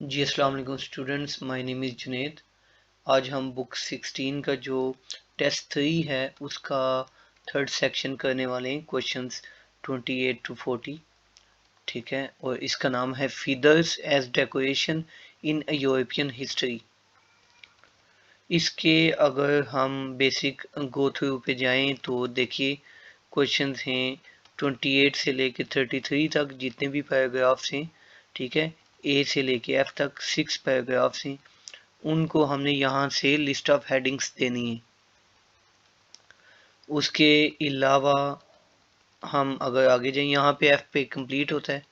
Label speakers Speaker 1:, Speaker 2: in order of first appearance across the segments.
Speaker 1: जी अस्सलाम वालेकुम students, my name is Junaid. आज हम बुक 16 का जो टेस्ट 3 है उसका थर्ड सेक्शन करने वाले हैं, क्वेश्चंस 28 to 40। ठीक है, और इसका नाम है feathers as decoration in European history. इसके अगर हम बेसिक गो थ्रू पे जाएं तो देखिए क्वेश्चंस हैं 28 से लेके 33 तक, जितने भी पैराग्राफ्स हैं, ठीक है, ए से लेके एफ तक 6 पैराग्राफ्स हैं, उनको हमने यहाँ से लिस्ट ऑफ हेडिंग्स देनी है। उसके अलावा हम अगर आगे जाएं, यहाँ पे एफ पे कंप्लीट होता है।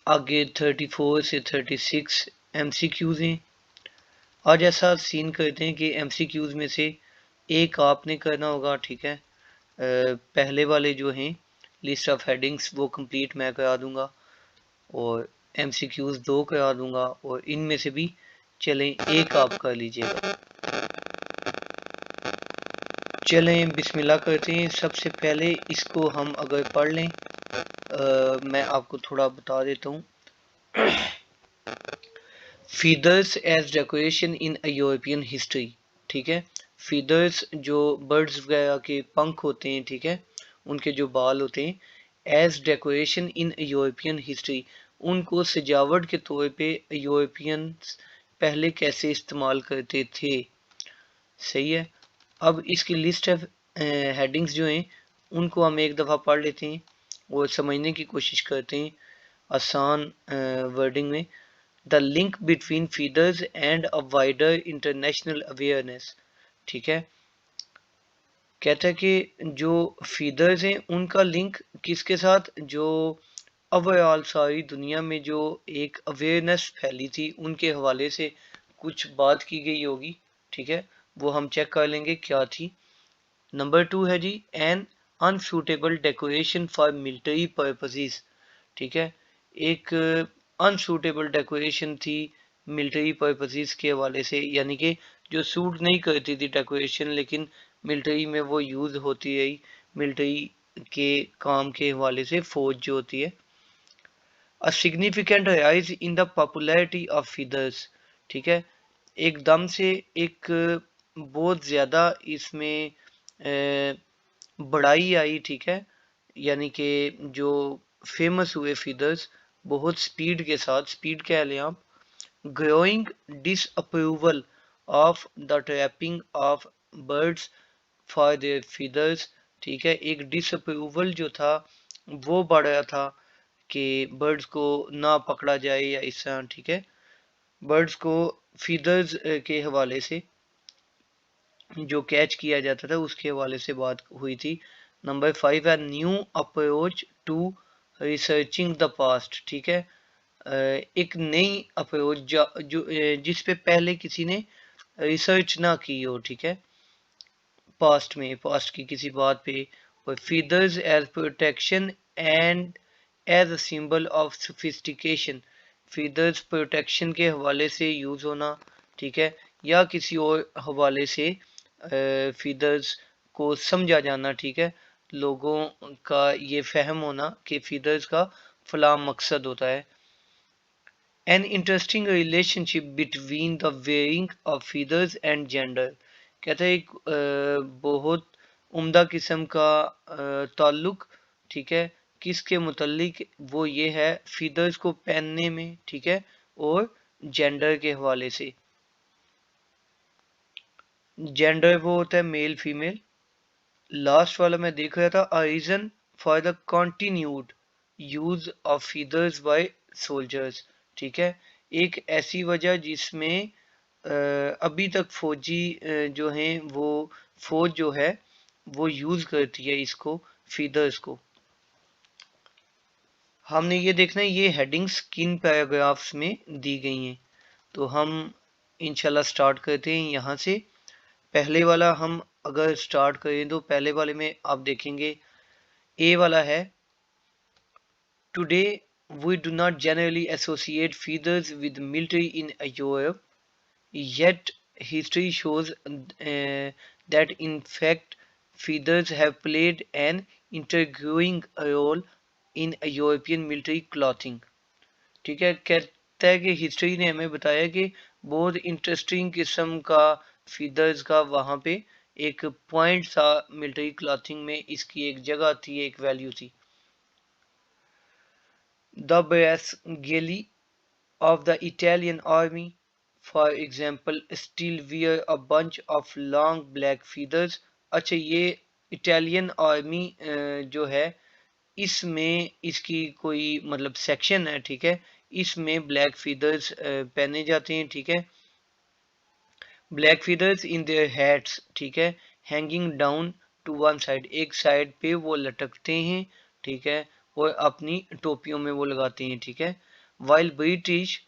Speaker 1: आगे 34 से 36 एमसीक्यूज हैं। आज ऐसा सीन करते हैं कि एमसीक्यूज में से एक आपने करना होगा, ठीक है। पहले वाले जो हैं लिस्ट ऑफ हेडिंग्स वो कंप्लीट मैं करा दूंगा और एमसीक्यूज 2 करा दूंगा, और इनमें से भी चलें एक आप कर लीजिएगा। चलें बिस्मिल्लाह करते हैं। सबसे पहले इसको हम अगर पढ़ लें, मैं आपको थोड़ा बता देता हूँ। Feathers as decoration in European history, ठीक है। फीदर्स जो बर्ड्स वगैरह के पंख होते हैं, ठीक है, उनके जो बाल होते हैं, as decoration in European history, उनको सजावट के तौर पे यूरोपियंस पहले कैसे इस्तेमाल करते थे। सही है। अब इसकी लिस्ट ऑफ हेडिंग्स जो हैं उनको हम एक दफ़ा पढ़ लेते हैं और समझने की कोशिश करते हैं आसान वर्डिंग में। The link between feathers and a wider international awareness, ठीक है। कहता है कि जो फीदर्स हैं उनका लिंक किसके साथ, जो ओवरऑल सारी दुनिया में जो एक अवेयरनेस फैली थी उनके हवाले से कुछ बात की गई होगी, ठीक है। वो हम चेक कर लेंगे क्या थी। नंबर 2 है जी, an unsuitable decoration for military purposes, ठीक है। एक अनसूटेबल डेकोरेशन थी मिलिट्री पर्पसेस के हवाले से, यानी कि जो सूट नहीं करती थी डेकोरेशन, लेकिन मिलिट्री में वो यूज़ होती रही मिलिट्री के काम के हवाले से, फौज जो होती है। A significant rise in the popularity of feathers, ठीक है। एकदम से एक बहुत ज़्यादा इसमें बढ़ाई आई, ठीक है, यानी कि जो फेमस हुए फीदर्स बहुत स्पीड के साथ, स्पीड कह लें आप। Growing disapproval of the trapping of birds for their feathers, ठीक है। एक डिसअप्रूवल जो था वो बढ़ रहा था कि बर्ड्स को ना पकड़ा जाए या इस तरह, ठीक है, बर्ड्स को फीदर्स के हवाले से जो कैच किया जाता था उसके हवाले से बात हुई थी। नंबर 5 है new approach to researching the past, ठीक है। एक नई अप्रोच जो जिस पे पहले किसी ने रिसर्च ना की हो, ठीक है, पास्ट में, पास्ट की किसी बात पे। और feathers as protection and as a symbol of sophistication, feathers protection के हवाले से यूज होना, ठीक है, या किसी और हवाले से फीदर्स को समझा जाना, ठीक है, लोगों का ये फहम होना कि फीदर्स का फला मकसद होता है। N interesting relationship between the wearing of feathers and gender, कहते हैं एक बहुत उम्दा किस्म का ताल्लुक, ठीक है, किसके मुतल्लिक, वो ये है फीदर्स को पहनने में, ठीक है, और जेंडर के हवाले से। जेंडर वो होता है मेल फीमेल। लास्ट वाला मैं देख रहा था, a reason for the continued use of feathers by soldiers, ठीक है। एक ऐसी वजह जिसमें अभी तक फौजी जो हैं वो फौज जो है वो यूज करती है इसको, फीदर्स को। हमने ये देखना है ये हेडिंग्स किन पैराग्राफ्स में दी गई हैं, तो हम इंशाल्लाह स्टार्ट करते हैं यहाँ से। पहले वाला हम अगर स्टार्ट करें तो पहले वाले में आप देखेंगे ए वाला है, today we do not generally associate feathers with military in Europe, yet history shows that in fact feathers have played an intriguing role in European military clothing, ठीक है। लगता है कि हिस्ट्री ने हमें बताया कि बहुत इंटरेस्टिंग किस्म का फीदर्स का वहाँ पे एक पॉइंट था मिलिट्री क्लॉथिंग में, इसकी एक जगह थी, एक वैल्यू थी। The Bersaglieri of the Italian army, for example, still wear a bunch of long black feathers। अच्छा, ये इटालियन आर्मी जो है इसमें इसकी कोई मतलब सेक्शन है, ठीक है, इसमें ब्लैक फीदर्स पहने जाते हैं, ठीक है, black feathers in their hats, ठीक है, hanging down to one side, एक साइड पे वो लटकते हैं, ठीक है, और अपनी टोपियों में वो लगाते हैं, ठीक है। While British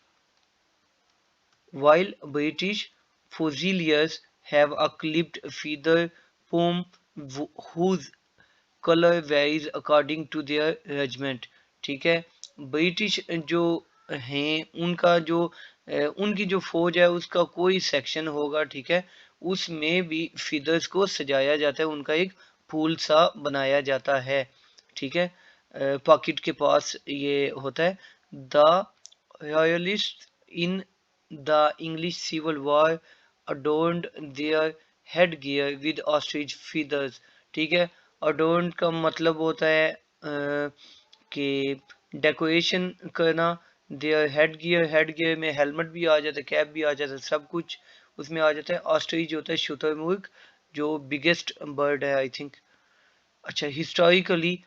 Speaker 1: while British Fusiliers have a clipped feather plume whose color varies according to their regiment, ठीक है। ब्रिटिश जो हैं उनका जो उनकी जो फौज है उसका कोई सेक्शन होगा, ठीक है, उसमें भी फीदर्स को सजाया जाता है, उनका एक फूल सा बनाया जाता है, ठीक है, पॉकेट के पास ये होता है। The royalist in the English civil war adorned their headgear with ostrich feathers, ठीक है। अडोर्न का मतलब होता है कि डेकोरेशन करना। देयर हेड गियर में हेलमेट भी आ जाता है, कैप भी आ जाता है, सब कुछ उसमें आ जाता है। ऑस्ट्रिच होता है शुतुरमुर्ग, जो बिगेस्ट बर्ड है आई थिंक। अच्छा, historically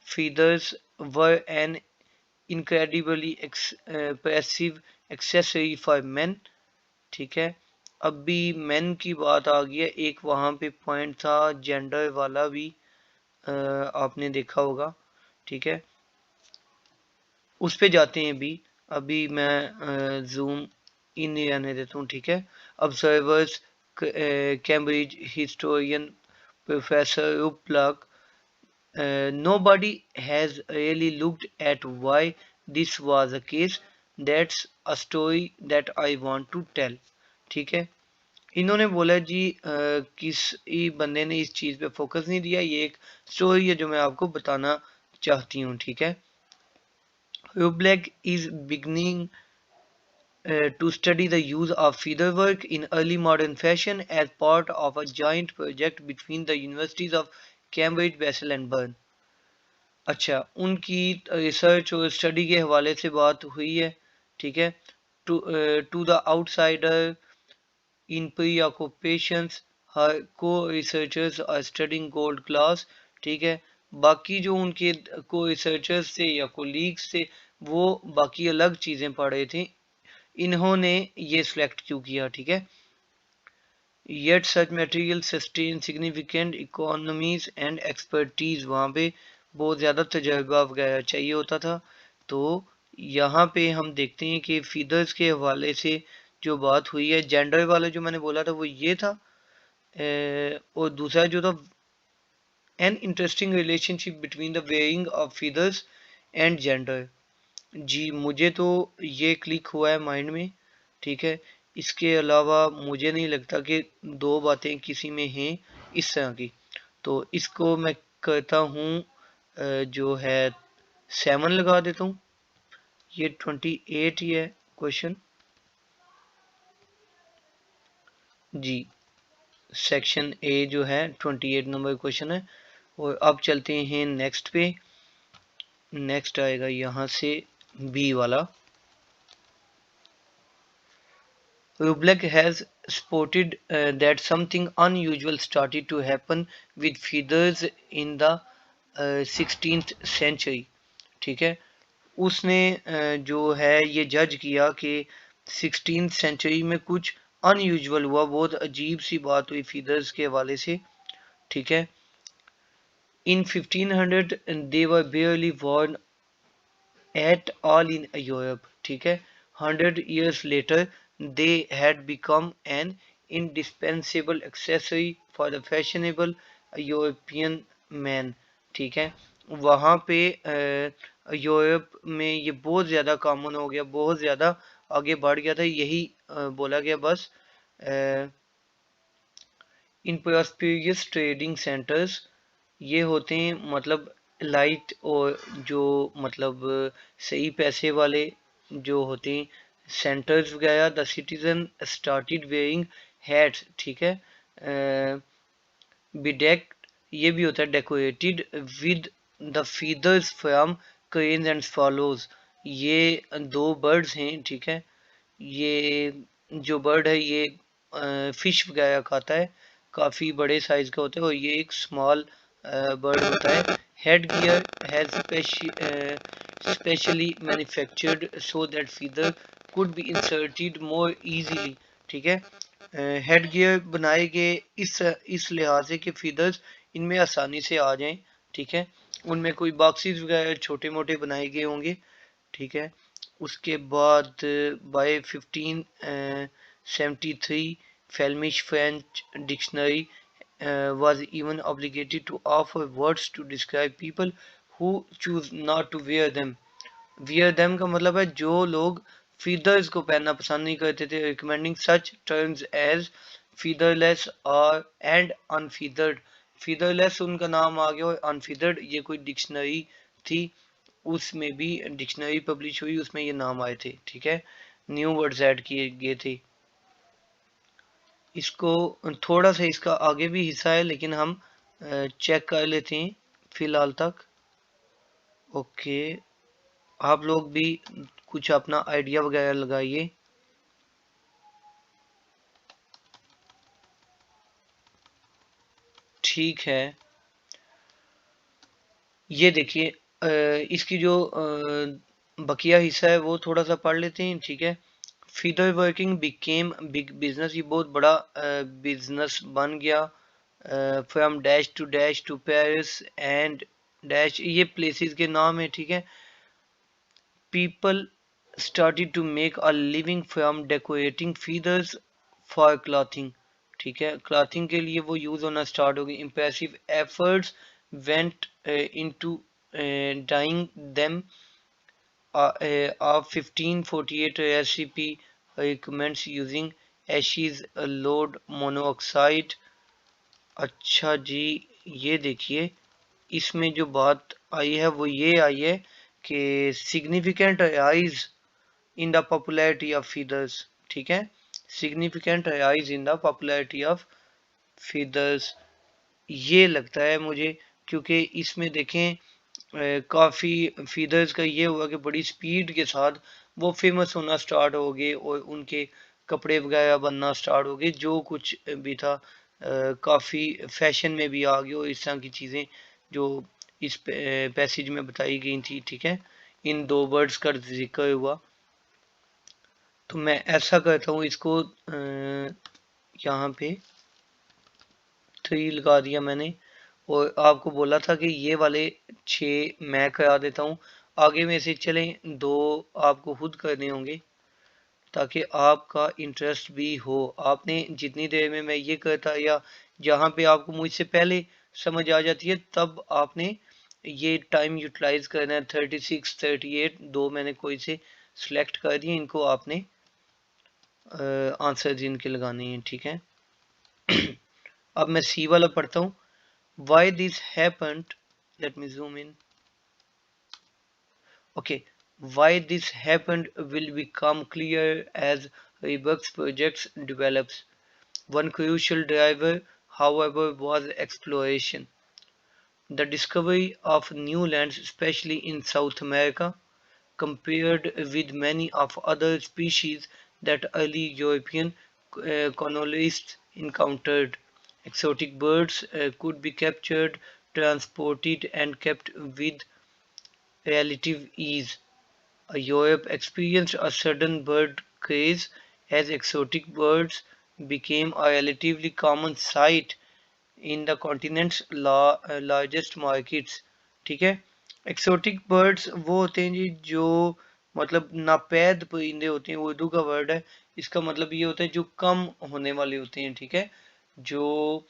Speaker 1: feathers were N incredibly expressive accessory for main, ठीक है। अब भी मेन की बात आ गई है, एक वहां पे पॉइंट था जेंडर वाला भी, आपने देखा होगा, ठीक है, उस पे जाते हैं भी। अभी मैं जूम इन नहीं रहने देता हूँ, ठीक है। Observers Cambridge historian professor Rublack, nobody has really looked at why this was the case, that's a story that I want to tell, ठीक है। इन्होंने बोला जी किसी बंदे ने इस चीज पे फोकस नहीं दिया, ये एक स्टोरी है जो मैं आपको बताना चाहती हूँ, ठीक है। Rublev is beginning to study the use of featherwork in early modern fashion as part of a joint project between the universities of Cambridge, Basel and Bern। अच्छा, उनकी रिसर्च और स्टडी के हवाले से बात हुई है, ठीक है। To the outsider in preoccupations, her co-researchers are studying gold class, ठीक है। बाकी जो उनके को रिसर्चर्स थे या कोलीग्स थे वो बाकी अलग चीजें पढ़ रहे थे, इन्होंने ये सिलेक्ट क्यों किया, ठीक है। Yet such material sustain significant economies and expertise, वहाँ पे बहुत ज़्यादा तजर्बा वगैरह चाहिए होता था। तो यहाँ पे हम देखते हैं कि फीदर्स के हवाले से जो बात हुई है, जेंडर वाला जो मैंने बोला था वो ये था, और दूसरा जो था an interesting relationship between the wearing of feathers and gender. जी मुझे तो ये क्लिक हुआ है माइंड में, ठीक है। इसके अलावा मुझे नहीं लगता कि दो बातें किसी में हैं इस तरह की। तो इसको मैं करता हूँ जो है 7 लगा देता हूँ। ये 28 ही है क्वेश्चन जी। सेक्शन ए जो है 28 नंबर क्वेश्चन है। और अब चलते हैं नेक्स्ट पे। नेक्स्ट आएगा यहाँ से बी वाला। Rublev has spotted that something unusual started to happen with feathers in the 16th century, ठीक है। उसने जो है ये जज किया कि 16th सेंचुरी में कुछ अनयूजुअल हुआ, बहुत अजीब सी बात हुई फीदर्स के हवाले से, ठीक है। इन 1500 they were barely worn at all in Europe, ठीक है। 100 years later they had become an indispensable accessory for the fashionable European man, ठीक है। वहाँ पे यूरोप में ये बहुत ज़्यादा कॉमन हो गया, बहुत ज़्यादा आगे बढ़ गया था, यही बोला गया बस। इन प्रॉस्पेरियस ट्रेडिंग सेंटर्स, ये होते हैं मतलब लाइट और जो मतलब सही पैसे वाले जो होते हैं सेंटर्स वगैरह, the citizen started wearing hats, ठीक है। बेडेक्ड, ये भी होता है decorated with the feathers from cranes and swallows, ये दो बर्ड्स हैं, ठीक है। ये जो बर्ड है ये फिश वगैरह खाता है, काफी बड़े साइज का होता है, और ये एक स्मॉल बर्ड होता है। Head gear has specially manufactured so that feather could be inserted more easily, ठीक है। हेड गियर बनाए गए इस लिहाज से कि फीदर्स इनमें आसानी से आ जाएं, ठीक है। उनमें कोई बॉक्सेस वगैरह छोटे मोटे बनाए गए होंगे, ठीक है। उसके बाद by 1573 Flemish French dictionary was even obligated to offer words to describe people who choose not to wear them. Wear them का मतलब है जो लोग feathers को पहनना पसंद नहीं करते थे, recommending such terms as featherless और and unfeathered. featherless उनका नाम आ गया, और unfeathered ये कोई डिक्शनरी थी, उसमें भी डिक्शनरी पब्लिश हुई, उसमें ये नाम आए थे, ठीक है। न्यू वर्ड्स ऐड किए गए थे। इसको थोड़ा सा इसका आगे भी हिस्सा है, लेकिन हम चेक कर लेते हैं फिलहाल तक। ओके, आप लोग भी कुछ अपना आइडिया वगैरह लगाइए। ठीक है, ये देखिए इसकी जो बकिया हिस्सा है वो थोड़ा सा पढ़ लेते हैं, ठीक है। Feather working became big business, ये बहुत बड़ा बिजनेस बन गया। From dash to Paris and dash, ये प्लेसेस के नाम है, ठीक है। People started to make a living from decorating feathers for clothing, ठीक है। क्लॉथिंग के लिए वो यूज होना स्टार्ट हो गई। impressive efforts went into dyeing them. A 1548 recipe recommends using ashes load monoxide। अच्छा जी, ये देखिए इसमें जो बात आई है वो ये आई है कि significant rise in the popularity of feathers, ठीक है। significant rise in the popularity of feathers, ये लगता है मुझे, क्योंकि इसमें देखें काफी फीदर्स का ये हुआ कि बड़ी स्पीड के साथ वो फेमस होना स्टार्ट हो गए, और उनके कपड़े वगैरह बनना स्टार्ट हो गए, जो कुछ भी था काफी फैशन में भी आ गए, और इस तरह की चीजें जो इस पैसेज में बताई गई थी, ठीक है। इन दो वर्ड्स का जिक्र हुआ, तो मैं ऐसा करता हूँ इसको यहाँ पे 3 लगा दिया मैंने, और आपको बोला था कि ये वाले 6 मैं करा देता हूँ। आगे में से चलें 2 आपको खुद करने होंगे, ताकि आपका इंटरेस्ट भी हो। आपने जितनी देर में मैं ये करता, या जहाँ पे आपको मुझसे पहले समझ आ जाती है, तब आपने ये टाइम यूटिलाइज करना है। 36 38 2 मैंने कोई से सिलेक्ट कर दिए, इनको आपने आंसर इनके लगाने हैं, ठीक है। अब मैं सी वाला पढ़ता हूँ। Why this happened, let me zoom in. Okay, why this happened will become clear as Reebok's projects develops. One crucial driver, however, was exploration. The discovery of new lands, especially in South America, compared with many of other species that early European colonists encountered. Exotic birds could be captured, transported, and kept with relative ease. Europe experienced a sudden bird craze as exotic birds became a relatively common sight in the continent's largest markets, ठीक है। Exotic birds वो होते हैं जी जो मतलब नापैद परिंदे होते हैं, उर्दू का वर्ड है, इसका मतलब ये होता है जो कम होने वाले होते हैं, ठीक है। जो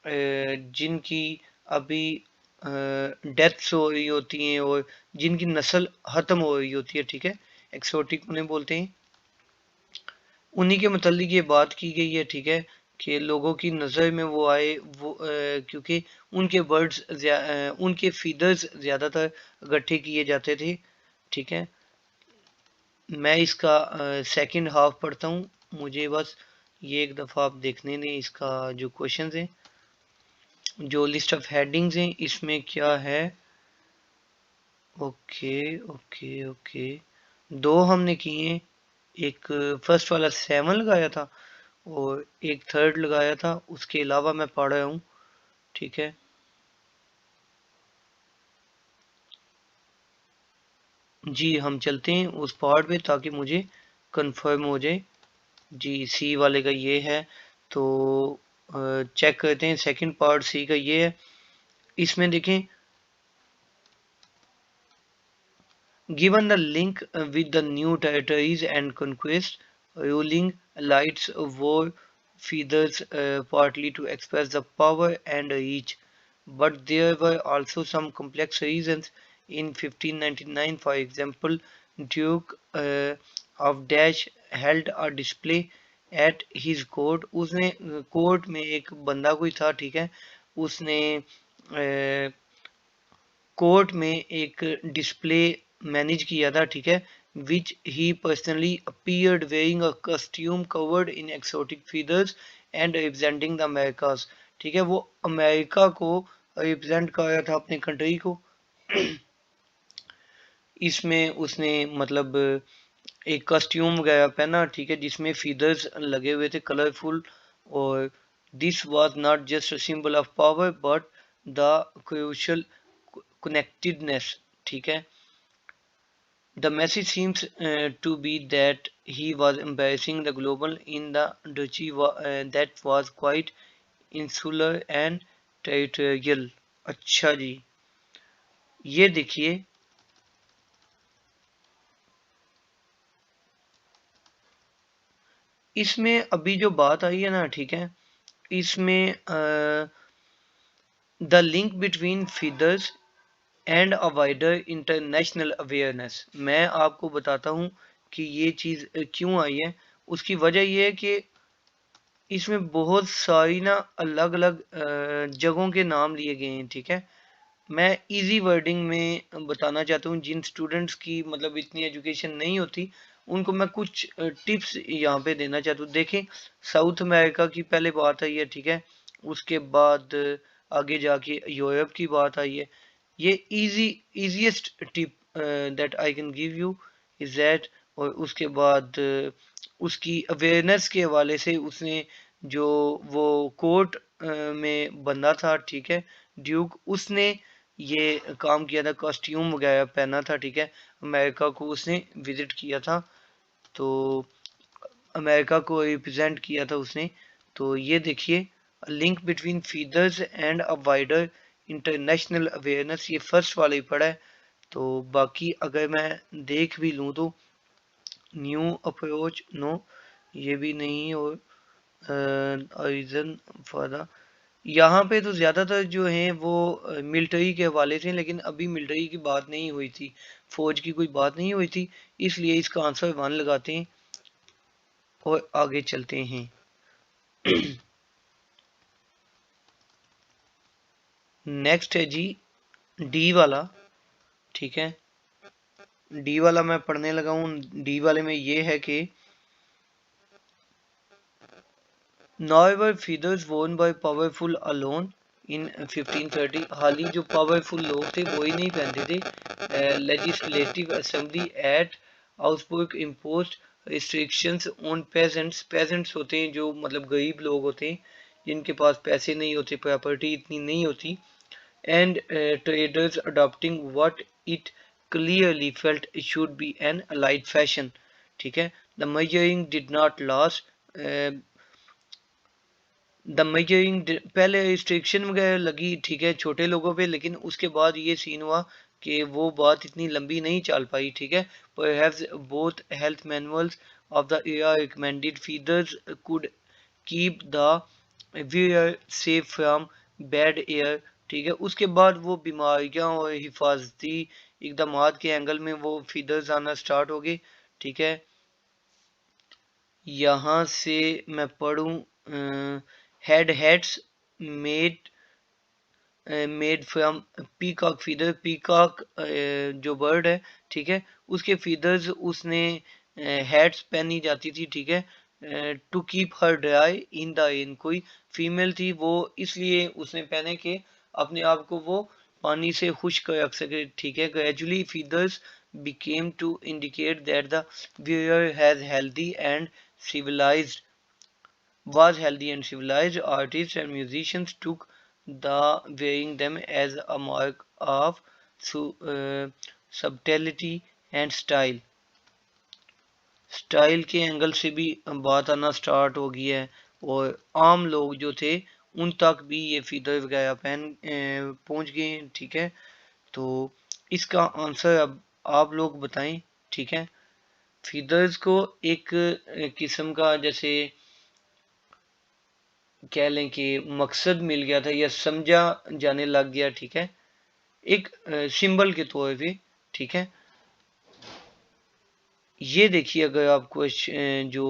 Speaker 1: जिनकी अभी डेथ्स हो रही होती हैं, और जिनकी नस्ल खत्म हो रही होती है, ठीक है। एक्सोटिक उन्हें बोलते हैं। उन्हीं के मतलब ये बात की गई है, ठीक है, कि लोगों की नज़र में वो आए, वो क्योंकि उनके बर्ड्स उनके फीदर्स ज़्यादातर इकट्ठे किए जाते थे, ठीक है। मैं इसका सेकंड हाफ पढ़ता हूँ, मुझे बस ये एक दफ़ा आप देखने दें। इसका जो क्वेश्चंस हैं, जो लिस्ट ऑफ हेडिंग्स हैं, इसमें क्या है। ओके ओके ओके, दो हमने किए। एक फर्स्ट वाला 7 लगाया था और एक थर्ड लगाया था, उसके अलावा मैं पढ़ रहा हूँ। ठीक है जी, हम चलते हैं उस पार्ट पे ताकि मुझे कंफर्म हो जाए। जी, सी वाले का ये है, तो चेक करते हैं। सेकंड पार्ट सी का ये है। इसमें देखें, given the link with the new territories and conquest, ruling elites wore feathers partly to express the power and reach, but there were also some complex reasons. In 1599, for example, Duke of Dash held a display at his court. उसने court में एक बंदा कोई था, ठीक है, उसने court में एक डिस्प्ले मैनेज किया था, ठीक है, which he personally appeared wearing a costume covered in exotic feathers and representing the Americas. ठीक है, वो अमेरिका को रिप्रेजेंट कर रहा था, अपने कंट्री को। इसमें उसने मतलब एक कॉस्ट्यूम वगैरह पहना, ठीक है, जिसमें फीदर्स लगे हुए थे, कलरफुल। और this was not just a symbol of power but the crucial connectedness. ठीक है, the message seems to be that he was embracing the global in the duchy that was quite insular and territorial। अच्छा जी, ये देखिए, इसमें अभी जो बात आई है ना, ठीक है, इसमें the link between feathers and a wider international awareness. मैं आपको बताता हूँ कि ये चीज़ क्यों आई है। उसकी वजह ये है कि इसमें बहुत सारी ना अलग अलग जगहों के नाम लिए गए हैं, ठीक है। मैं इजी वर्डिंग में बताना चाहता हूँ, जिन स्टूडेंट्स की मतलब इतनी एजुकेशन नहीं होती, उनको मैं कुछ टिप्स यहाँ पे देना चाहता हूँ। देखें, साउथ अमेरिका की पहले बात आई है, ठीक है, उसके बाद आगे जाके यूरोप की बात आई है। ये easiest tip that I can give you is that. और उसके बाद उसकी अवेयरनेस के हवाले से उसने जो वो कोर्ट में बंदा था, ठीक है, ड्यूक, उसने ये काम किया था, कॉस्ट्यूम वगैरह पहना था, ठीक है, अमेरिका को उसने विजिट किया था, तो अमेरिका को रिप्रेजेंट किया था उसने। तो ये देखिए, link between feathers and a wider international awareness, ये फर्स्ट वाला ही पड़ा है। तो बाकी अगर मैं देख भी लूँ तो न्यू अप्रोच, नो, ये भी नहीं। और रीजन फॉर द, यहाँ पे तो ज्यादातर जो हैं वो मिलिट्री के हवाले से, लेकिन अभी मिलिट्री की बात नहीं हुई थी, फौज की कोई बात नहीं हुई थी, इसलिए इसका आंसर 1 लगाते हैं और आगे चलते हैं। नेक्स्ट है जी डी वाला, ठीक है, डी वाला मैं पढ़ने लगा हूँ। डी वाले में ये है कि nor were feathers worn by powerful alone in 1530। हाल ही जो पावरफुल लोग थे वो ही नहीं पहनते थे। Legislative assembly at Augsburg imposed restrictions on peasants. Peasants होते हैं जो मतलब गरीब लोग होते हैं, जिनके पास पैसे नहीं होते, प्रॉपर्टी इतनी नहीं होती। And traders adopting what it clearly felt should be an allied fashion. ठीक है, the measuring did not loss the measuring, पहले रिस्ट्रिक्शन वगैरह लगी, ठीक है, छोटे लोगों पे, लेकिन उसके बाद ये सीन हुआ कि वो बात इतनी लंबी नहीं चल पाई, ठीक है। Perhaps both health manuals of the era recommended feeders could keep the wearer safe from bad air। ठीक है, उसके बाद वो बीमारियां और हिफाजती इकदाम के एंगल में वो फीदर्स आना स्टार्ट हो गए। ठीक है, यहाँ से मैं पढ़ूँ, head heads made made from peacock feather. Peacock जो बर्ड है, ठीक है, उसके फीदर्स उसने हैट्स पहनी जाती थी, ठीक है, to keep her dry in the rain. कोई फीमेल थी वो इसलिए उसने पहने कि अपने आप को वो पानी से खुश्क रख सके, ठीक है। Gradually feathers became to indicate that the wearer has healthy and civilized was healthy and civilized. Artists and musicians took the wearing them as a mark of subtlety and style. Style के angle से भी बात आना start हो गई है, और आम लोग जो थे उन तक भी ये फीदर वगैरह पहन पहुंच गए, ठीक है। तो इसका आंसर अब आप लोग बताएं, ठीक है। फीदर्स को एक किस्म का जैसे कह लें कि मकसद मिल गया था या समझा जाने लग गया, ठीक है, एक सिंबल के तौर पे, ठीक है। ये देखिए, अगर आपको जो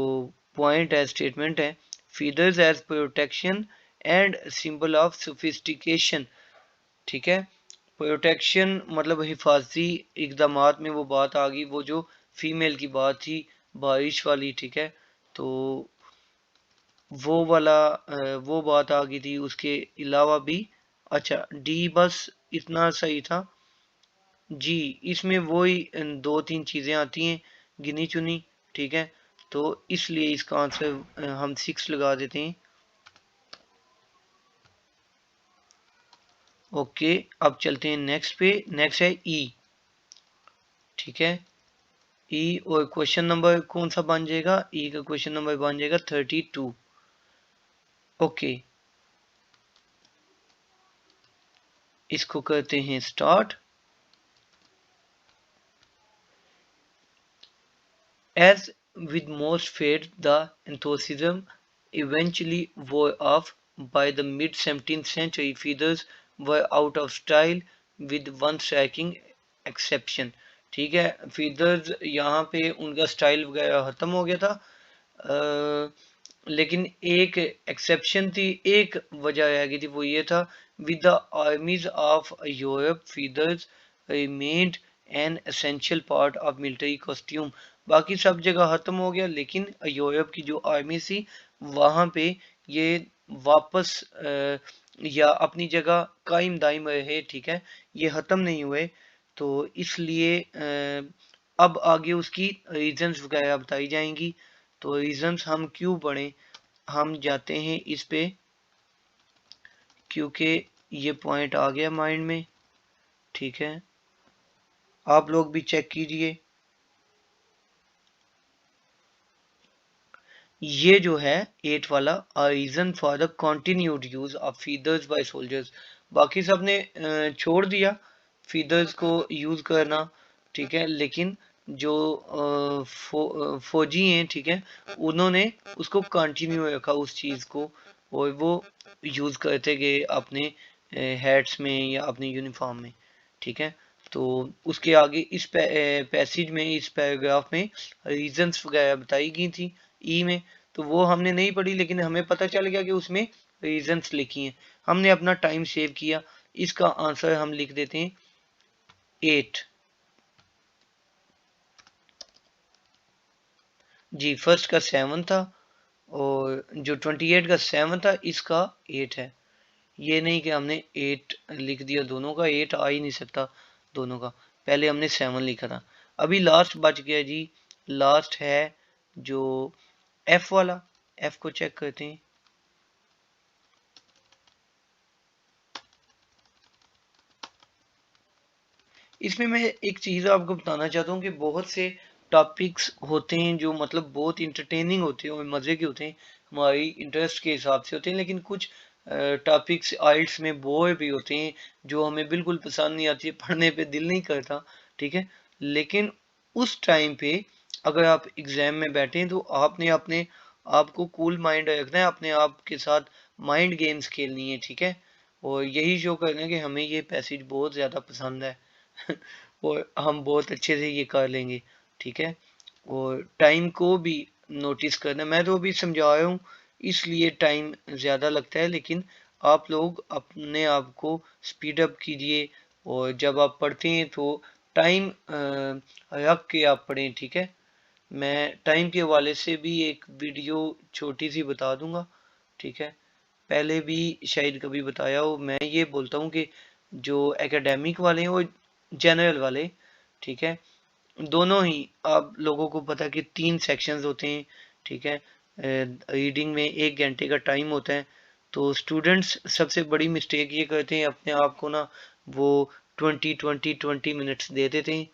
Speaker 1: पॉइंट है, स्टेटमेंट है, feathers as protection and symbol of sophistication, ठीक है। प्रोटेक्शन मतलब हिफाजती इकदामात में वो बात आ गई, वो जो फीमेल की बात थी बारिश वाली, ठीक है। तो वो वाला वो बात आ गई थी, उसके अलावा भी। अच्छा, डी बस इतना सही था जी। इसमें वही दो तीन चीजें आती हैं गिनी चुनी, ठीक है। तो इसलिए इसका आंसर हम 6 लगा देते हैं। ओके, अब चलते हैं नेक्स्ट पे। नेक्स्ट है ई, ठीक है। ई और क्वेश्चन नंबर कौन सा बन जाएगा? ई का क्वेश्चन नंबर बन जाएगा 32। ओके, इसको करते हैं start. As with most faith, the enthusiasm eventually wore off. By the mid-17th century, feathers were out of style with one striking exception. ठीक है, feathers यहाँ पे उनका स्टाइल वगैरह खत्म हो गया था, लेकिन एक एक्सेप्शन थी, एक वजह रह गई थी, वो ये था, with the armies of Europe feathers remained an essential part of military costume. बाकी सब जगह खत्म हो गया, लेकिन यूरोप की जो आर्मी थी वहां पे ये वापस या अपनी जगह कायम दायम रहे, ठीक है, ये खत्म नहीं हुए। तो इसलिए अब आगे उसकी रीजंस वगैरह बताई जाएंगी। तो रीजंस हम क्यों पढ़ें, हम जाते हैं इस पे, क्योंकि ये पॉइंट आ गया माइंड में, ठीक है। आप लोग भी चेक कीजिए। ये जो है 8 वाला, a reason for the continued use of feathers by soldiers। बाकी सब ने छोड़ दिया फीदर्स को यूज करना, ठीक है, लेकिन जो फौजी हैं, ठीक है, उन्होंने उसको कंटिन्यू रखा उस चीज को, और वो यूज करते गए अपने हेड्स में या अपने यूनिफॉर्म में, ठीक है। तो उसके आगे इस पैसेज में, इस पैराग्राफ में रीजंस वगैरह बताई गई थी ई में। तो वो हमने नहीं पढ़ी, लेकिन हमें पता चल गया कि उसमें रीजंस लिखी हैं। हमने अपना टाइम सेव किया। इसका आंसर हम लिख देते हैं 8 जी। फर्स्ट का 7 था, और जो 28 का 7 था, इसका 8 है। ये नहीं कि हमने 8 लिख दिया, दोनों का 8 आ ही नहीं सकता दोनों का, पहले हमने 7 लिखा था। अभी लास्ट बच गया जी, लास्ट है जो एफ वाला। एफ को चेक करते हैं। इसमें मैं एक चीज आपको बताना चाहता हूँ कि बहुत से टॉपिक्स होते हैं जो मतलब बहुत इंटरटेनिंग होते हैं और मजे के होते हैं, हमारी इंटरेस्ट के हिसाब से होते हैं, लेकिन कुछ टॉपिक्स आइल्स में बोर भी होते हैं जो हमें बिल्कुल पसंद नहीं आती है, पढ़ने पे दिल नहीं करता, ठीक है। लेकिन उस टाइम पे अगर आप एग्जाम में बैठे हैं तो आपने अपने आप को कूल माइंड रखना है, अपने आप के साथ माइंड गेम्स खेलनी है, ठीक है। और यही शो करना है कि हमें ये पैसेज बहुत ज्यादा पसंद है और हम बहुत अच्छे से ये कर लेंगे, ठीक है। और टाइम को भी नोटिस करना, मैं तो अभी समझा रहा हूँ इसलिए टाइम ज़्यादा लगता है, लेकिन आप लोग अपने आप को स्पीड अप कीजिए, और जब आप पढ़ते हैं तो टाइम रख के आप पढ़ें, ठीक है। मैं टाइम के हवाले से भी एक वीडियो छोटी सी बता दूंगा, ठीक है। पहले भी शायद कभी बताया हो। मैं ये बोलता हूँ कि जो एकेडमिक वाले हैं वो जनरल वाले, ठीक है, दोनों ही आप लोगों को पता है कि 3 सेक्शंस होते हैं, ठीक है। रीडिंग में 1 घंटे का टाइम होता है। तो स्टूडेंट्स सबसे बड़ी मिस्टेक ये करते हैं, अपने आप को ना वो 20 मिनट्स दे देते हैं,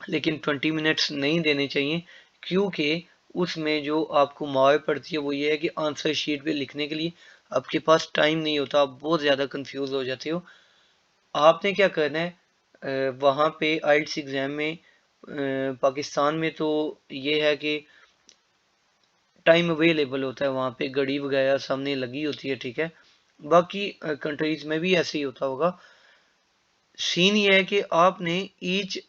Speaker 1: लेकिन 20 मिनट्स नहीं देने चाहिए, क्योंकि उसमें जो आपको मार पड़ती है वो ये है कि आंसर शीट पे लिखने के लिए आपके पास टाइम नहीं होता, आप बहुत ज़्यादा कंफ्यूज हो जाते हो। आपने क्या करना है, वहाँ पे आइल्स एग्ज़ाम में पाकिस्तान में तो ये है कि टाइम अवेलेबल होता है, वहाँ पे घड़ी वगैरह सामने लगी होती है, ठीक है। बाकी कंट्रीज में भी ऐसे ही होता होगा। सीन ये है कि आपने ईच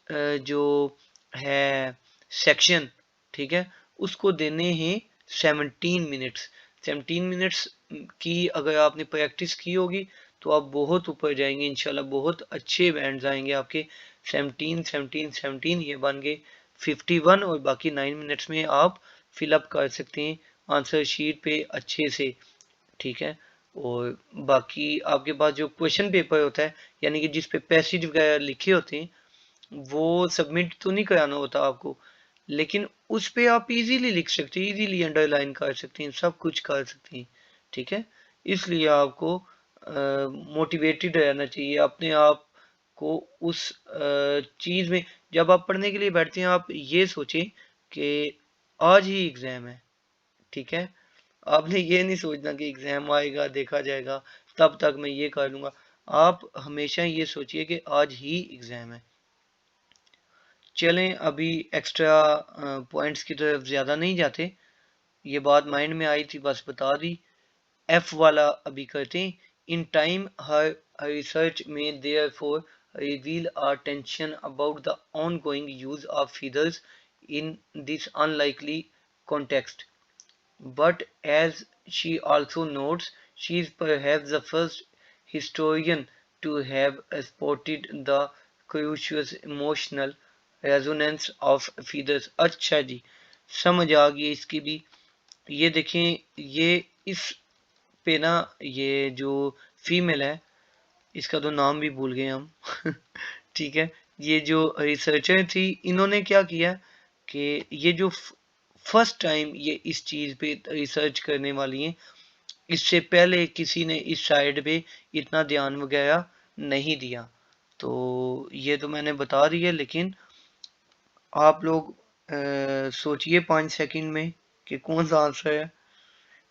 Speaker 1: जो है सेक्शन, ठीक है, उसको देने हैं 17 मिनट्स। 17 मिनट्स की अगर आपने प्रैक्टिस की होगी तो आप बहुत ऊपर जाएंगे इंशाल्लाह, बहुत अच्छे बैंड्स आएंगे आपके। 17 ये बन गए 51, और बाकी 9 मिनट्स में आप फिलअप कर सकते हैं आंसर शीट पे अच्छे से, ठीक है। और बाकी आपके पास जो क्वेश्चन पेपर होता है, यानी कि जिस पे पैसेज वगैरह लिखे होते हैं, वो सबमिट तो नहीं कराना होता आपको, लेकिन उस पे आप इजीली लिख सकते हैं, इजीली अंडरलाइन कर सकते हैं, सब कुछ कर सकते हैं, ठीक है। इसलिए आपको मोटिवेटेड रहना चाहिए अपने आप को उस चीज में। जब आप पढ़ने के लिए बैठते हैं, आप ये सोचें कि आज ही एग्जाम है, ठीक है। आपने ये नहीं सोचना कि एग्जाम आएगा देखा जाएगा, तब तक मैं ये कर लूंगा। आप हमेशा ये सोचिए कि आज ही एग्जाम है। चलें, अभी एक्स्ट्रा पॉइंट्स की तरफ ज्यादा नहीं जाते, ये बात माइंड में आई थी बस बता दी। एफ वाला अभी करते हैं। इन टाइम हर रिसर्च में therefore reveal our tension about the ongoing use of feathers in this unlikely context. But as she also notes, she is perhaps the first historian to have spotted the curious emotional resonance of feathers. अच्छा जी, समझ आ गई इसकी भी। ये देखें, ये इस पे ना, ये जो फीमेल है, इसका तो नाम भी भूल गए हम ठीक है। ये जो रिसर्चर थी, इन्होंने क्या किया कि ये जो फर्स्ट टाइम ये इस चीज पे रिसर्च करने वाली हैं, इससे पहले किसी ने इस साइड पे इतना ध्यान वगैरह नहीं दिया। तो ये तो मैंने बता दिया, लेकिन आप लोग सोचिए 5 सेकंड में कि कौन सा आंसर है,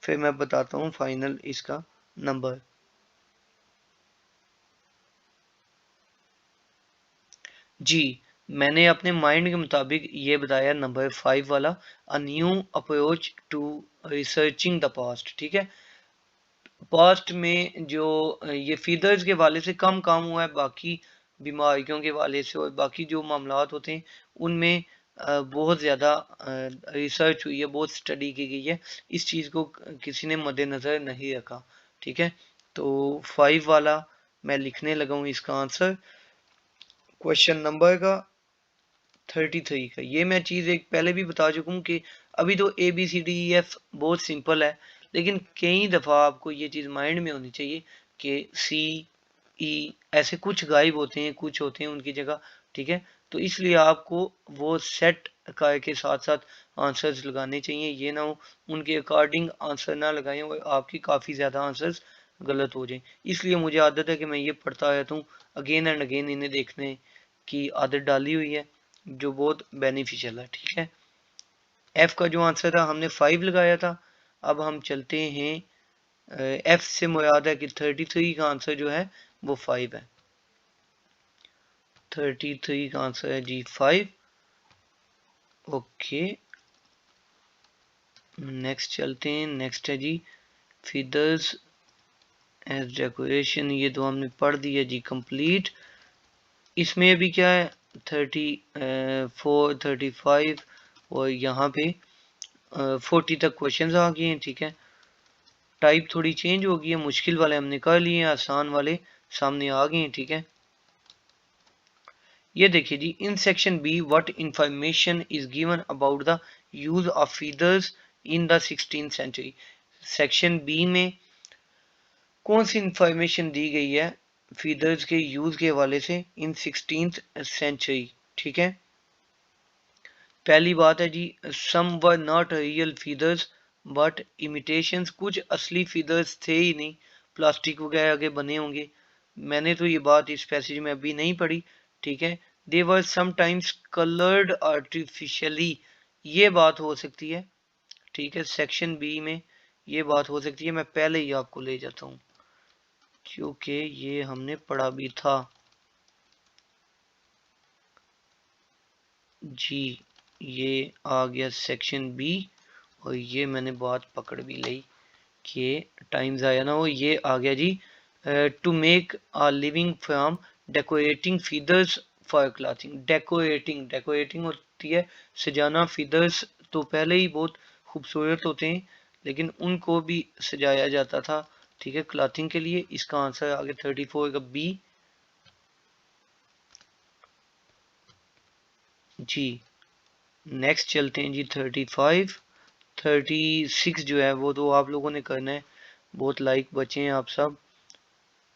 Speaker 1: फिर मैं बताता हूँ फाइनल इसका नंबर। जी, मैंने अपने माइंड के मुताबिक ये बताया नंबर 5 वाला, a new approach to researching the past, ठीक है। पास्ट में जो ये फीदर्स के वाले से कम काम हुआ है, बाकी बीमारियों के वाले से और बाकी जो मामलात होते हैं उनमें बहुत ज़्यादा रिसर्च हुई है, बहुत स्टडी की गई है। इस चीज़ को किसी ने मद्देनज़र नहीं रखा, ठीक है। तो 5 वाला मैं लिखने लगा हूँ इसका आंसर। क्वेश्चन नंबर का 33 का, ये मैं चीज़ एक पहले भी बता चुका हूँ कि अभी तो ABCDEF बहुत सिंपल है, लेकिन कई दफ़ा आपको ये चीज़ माइंड में होनी चाहिए कि CE ऐसे कुछ गायब होते हैं, कुछ होते हैं उनकी जगह, ठीक है। तो इसलिए आपको वो सेट करके साथ साथ आंसर्स लगाने चाहिए, ये ना हो उनके अकॉर्डिंग आंसर ना लगाएं और आपकी काफ़ी ज़्यादा आंसर्स गलत हो जाएं। इसलिए मुझे आदत है कि मैं ये पढ़ता रहता हूँ, अगेन एंड अगेन इन्हें देखने की आदत डाली हुई है, जो बहुत बेनिफिशियल है, ठीक है। एफ का जो आंसर था हमने 5 लगाया था। अब हम चलते हैं, एफ से मुराद है कि 33 का आंसर जो है वो 5 है। 33 का आंसर है जी 5। ओके, नेक्स्ट चलते हैं। नेक्स्ट है जी फीदर्स एज डेकोरेशन, ये तो हमने पढ़ दिया जी कंप्लीट। इसमें अभी क्या है, 34 35 और यहाँ पे 40 तक क्वेश्चंस आ गए हैं, ठीक है। टाइप थोड़ी चेंज हो गई है, मुश्किल वाले हमने कर लिए हैं, आसान वाले सामने आ गए हैं, ठीक है। ये देखिए जी, in section B what information is given about the use of feathers in the 16th century. Section B में कौन सी इंफॉर्मेशन दी गई है फीदर्स के यूज के हवाले से इन 16th सेंचुरी। ठीक है, पहली बात है जी, some were not real feathers but imitations, कुछ असली फीदर्स थे ही नहीं, प्लास्टिक वगैरह के बने होंगे। मैंने तो ये बात इस पैसेज में अभी नहीं पढ़ी। ठीक है, दे वर समटाइम्स कलर्ड आर्टिफिशियली, ये बात हो सकती है। ठीक है, सेक्शन बी में ये बात हो सकती है, मैं पहले ही आपको ले जाता हूँ क्योंकि ये हमने पढ़ा भी था जी। ये आ गया सेक्शन बी, और ये मैंने बात पकड़ भी ली कि टाइम्स आया ना, वो ये आ गया जी। To make a living from decorating feathers for clothing. Decorating, decorating होती है सजाना। फीदर्स तो पहले ही बहुत खूबसूरत होते हैं, लेकिन उनको भी सजाया जाता था। ठीक है, क्लॉथिंग के लिए। इसका आंसर आगे 34 का बी जी। नेक्स्ट चलते हैं जी 35। 36 जो है वो तो आप लोगों ने करना है, बहुत लाइक बचे हैं आप सब।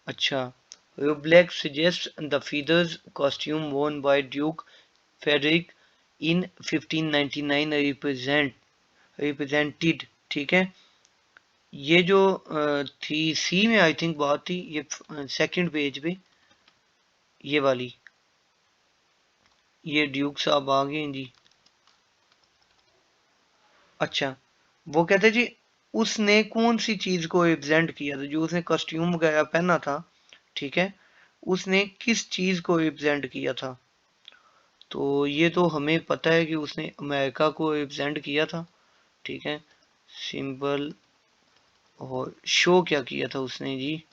Speaker 1: अच्छा, Rublev suggests the feathers costume worn by Duke Frederick in 1599 represented। ठीक है, ये जो थी सी में आई थिंक बात थी, ये सेकंड पेज पे ये वाली, ये ड्यूक साहब आ गए हैं जी। अच्छा, वो कहते जी उसने कौन सी चीज को रिप्रेजेंट किया था, जो उसने कॉस्ट्यूम वगैरह पहना था। ठीक है, उसने किस चीज को रिप्रेजेंट किया था। तो ये तो हमें पता है कि उसने अमेरिका को रिप्रेजेंट किया था। ठीक है, सिंबल। और शो क्या किया था उसने जी,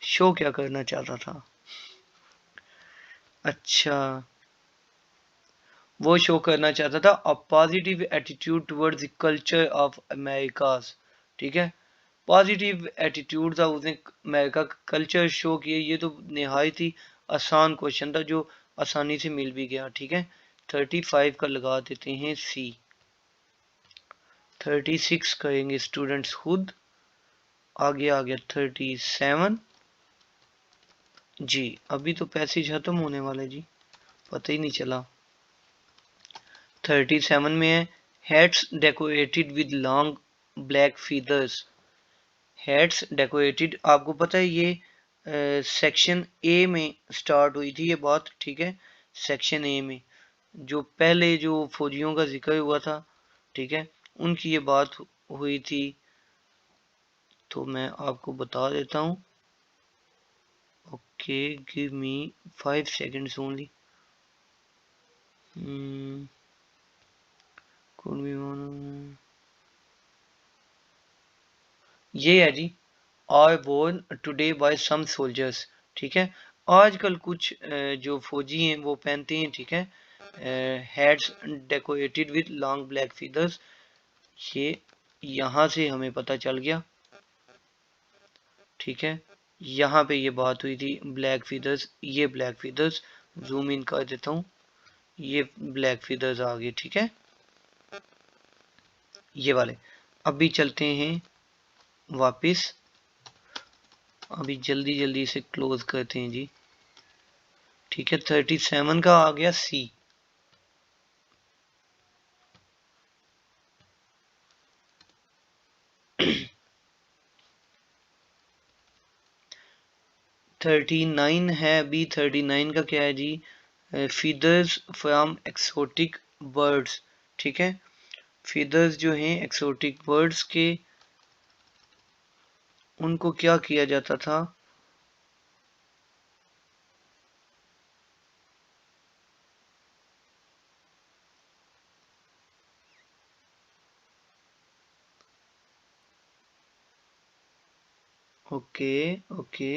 Speaker 1: शो क्या करना चाहता था। अच्छा, वो शो करना चाहता था a positive attitude towards the culture of Americas. ठीक है, पॉजिटिव एटीट्यूड था, उसने अमेरिका का कल्चर शो किया। ये तो निहायत ही आसान क्वेश्चन था जो आसानी से मिल भी गया। ठीक है, 35 का लगा देते हैं सी। 36 करेंगे स्टूडेंट्स खुद। आगे आ गया 37 जी। अभी तो पैसेज खत्म होने वाले जी, पता ही नहीं चला। 37 में है heads decorated with long black feathers. Heads decorated, आपको पता है ये सेक्शन ए में स्टार्ट हुई थी ये बात। ठीक है, सेक्शन ए में जो पहले जो फौजियों का जिक्र हुआ था, ठीक है, उनकी ये बात हुई थी। तो मैं आपको बता देता हूँ। Okay, give me 5 seconds only. ये है जी, are borne today by some soldiers. ठीक है, आजकल कुछ जो फौजी हैं वो पहनते हैं। ठीक है, heads decorated with long black feathers. ये यहाँ से हमें पता चल गया। ठीक है, यहाँ पे ये बात हुई थी ब्लैक फीदर्स, ये ब्लैक फीदर्स जूम इन कर देता हूँ, ये ब्लैक फीदर्स आ गए। ठीक है, ये वाले। अभी चलते हैं वापिस, अभी जल्दी जल्दी से क्लोज करते हैं जी। ठीक है, 37 का आ गया सी। 39 है अभी। 39 का क्या है जी, फीदर्स फ्रॉम एक्सोटिक बर्ड्स। ठीक है, फीदर्स जो हैं एक्सोटिक बर्ड्स के, उनको क्या किया जाता था। ओके ओके,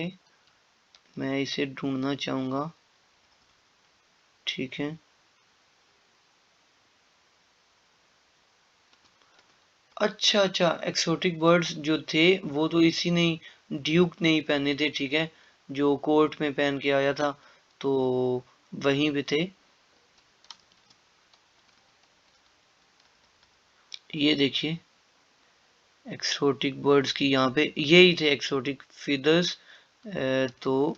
Speaker 1: मैं इसे ढूंढना चाहूंगा। ठीक है, अच्छा अच्छा, एक्सोटिक बर्ड्स जो थे वो तो इसी ने, ड्यूक ने ही पहने थे। ठीक है, जो कोर्ट में पहन के आया था। तो वहीं पे थे। ये देखिए एक्सोटिक बर्ड्स की, यहाँ पे यही थे एक्सोटिक फीदर्स। तो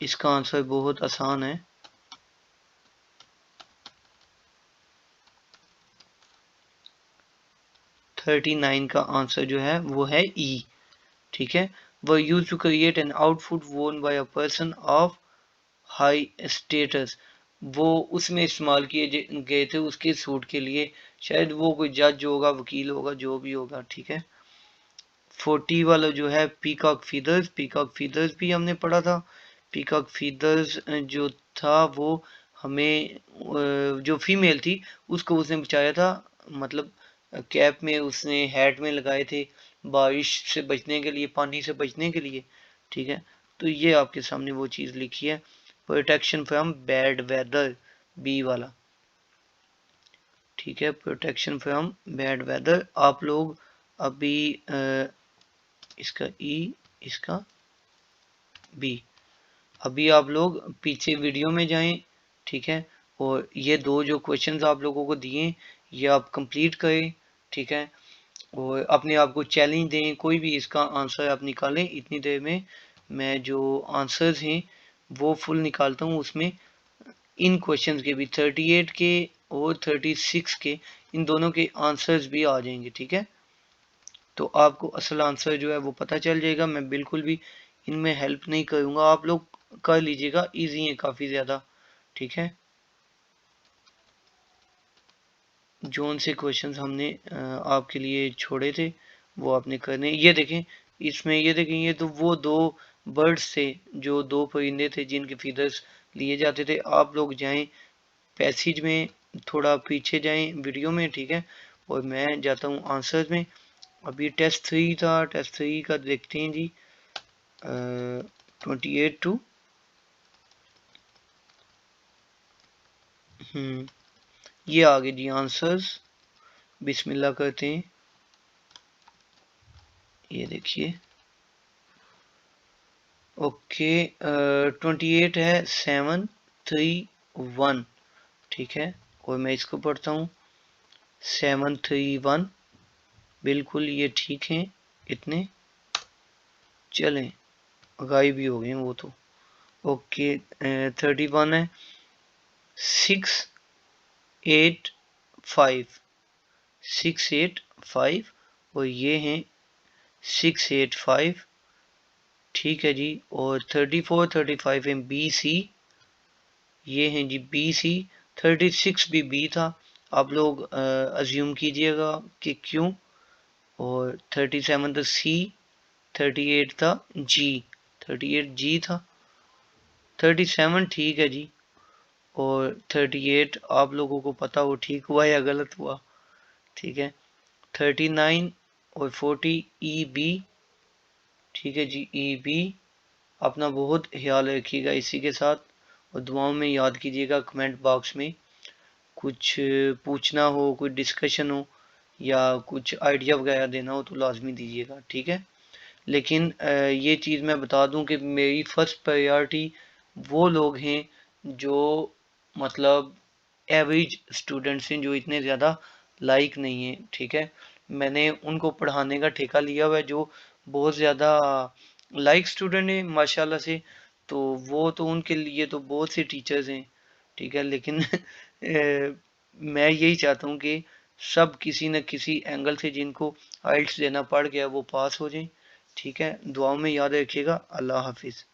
Speaker 1: इसका आंसर बहुत आसान है। 39 का आंसर जो है वो है ई। ठीक है, वो use to create an outfit worn by a person of high status. वो उसमें इस्तेमाल किए गए थे उसके सूट के लिए, शायद वो कोई जज होगा, वकील होगा, जो भी होगा। ठीक है, 40 वाला जो है पीकॉक फीदर्स, पीकॉक फीदर्स भी हमने पढ़ा था। पीकॉक फीदर्स जो था वो हमें जो फीमेल थी उसको उसने बचाया था, मतलब कैप में उसने हैट में लगाए थे बारिश से बचने के लिए, पानी से बचने के लिए। ठीक है, तो ये आपके सामने वो चीज़ लिखी है, protection from bad weather, B वाला। ठीक है, प्रोटेक्शन फ्रॉम बैड वेदर। आप लोग अभी इसका ई, इसका बी, अभी आप लोग पीछे वीडियो में जाएं। ठीक है, और ये दो जो क्वेश्चंस आप लोगों को दिए ये आप कंप्लीट करें। ठीक है, और अपने आप को चैलेंज दें, कोई भी इसका आंसर आप निकालें इतनी देर में। मैं जो आंसर्स हैं वो फुल निकालता हूँ, उसमें इन क्वेश्चंस के भी 38 के और 36 के, इन दोनों के आंसर्स भी आ जाएंगे। ठीक है, तो आपको असल आंसर जो है वो पता चल जाएगा। मैं बिल्कुल भी इनमें हेल्प नहीं करूंगा, आप लोग कर लीजिएगा, इजी है काफ़ी ज़्यादा। ठीक है, जोन से क्वेश्चंस हमने आपके लिए छोड़े थे वो आपने करने। ये देखें इसमें, ये देखें, ये तो वो दो बर्ड्स थे, जो दो परिंदे थे जिनके फीदर्स लिए जाते थे। आप लोग जाएं पैसेज में, थोड़ा पीछे जाएं वीडियो में। ठीक है, और मैं जाता हूँ आंसर में। अभी टेस्ट 3 था, टेस्ट 3 का देखते हैं जी। 28 टू ये आ गए जी आंसर्स। बिस्मिल्लाह करते हैं। ये देखिए, ओके, 28 है 731। ठीक है, और मैं इसको पढ़ता हूँ 731। बिल्कुल ये ठीक है, इतने चलें, गायब भी हो गए वो तो। ओके, 31 है 685, 685, और ये हैं 685। ठीक है जी, और 34 35 है बी सी, ये हैं जी बी सी। 36 भी बी था, आप लोग अज्यूम कीजिएगा कि क्यों। और 37 था सी, 38 था जी, 38 जी था। 37 ठीक है जी, और 38 आप लोगों को पता हो ठीक हुआ या गलत हुआ। ठीक है, 39 और 40 ई बी। ठीक है जी, ई बी। अपना बहुत ख्याल रखिएगा इसी के साथ, और दुआओं में याद कीजिएगा। कमेंट बॉक्स में कुछ पूछना हो, कोई डिस्कशन हो या कुछ आइडिया वगैरह देना हो तो लाजमी दीजिएगा। ठीक है, लेकिन ये चीज़ मैं बता दूं कि मेरी फर्स्ट प्रायोरिटी वो लोग हैं जो मतलब एवरेज स्टूडेंट्स हैं, जो इतने ज़्यादा लाइक नहीं हैं। ठीक है, मैंने उनको पढ़ाने का ठेका लिया हुआ है जो बहुत ज़्यादा लाइक स्टूडेंट हैं माशाल्लाह से। तो वो तो उनके लिए तो बहुत से टीचर्स हैं। ठीक है, लेकिन मैं यही चाहता हूँ कि सब किसी न किसी एंगल से जिनको आइल्स देना पड़ गया वो पास हो जाएं। ठीक है, दुआओं में याद रखिएगा। अल्लाह हाफिज़।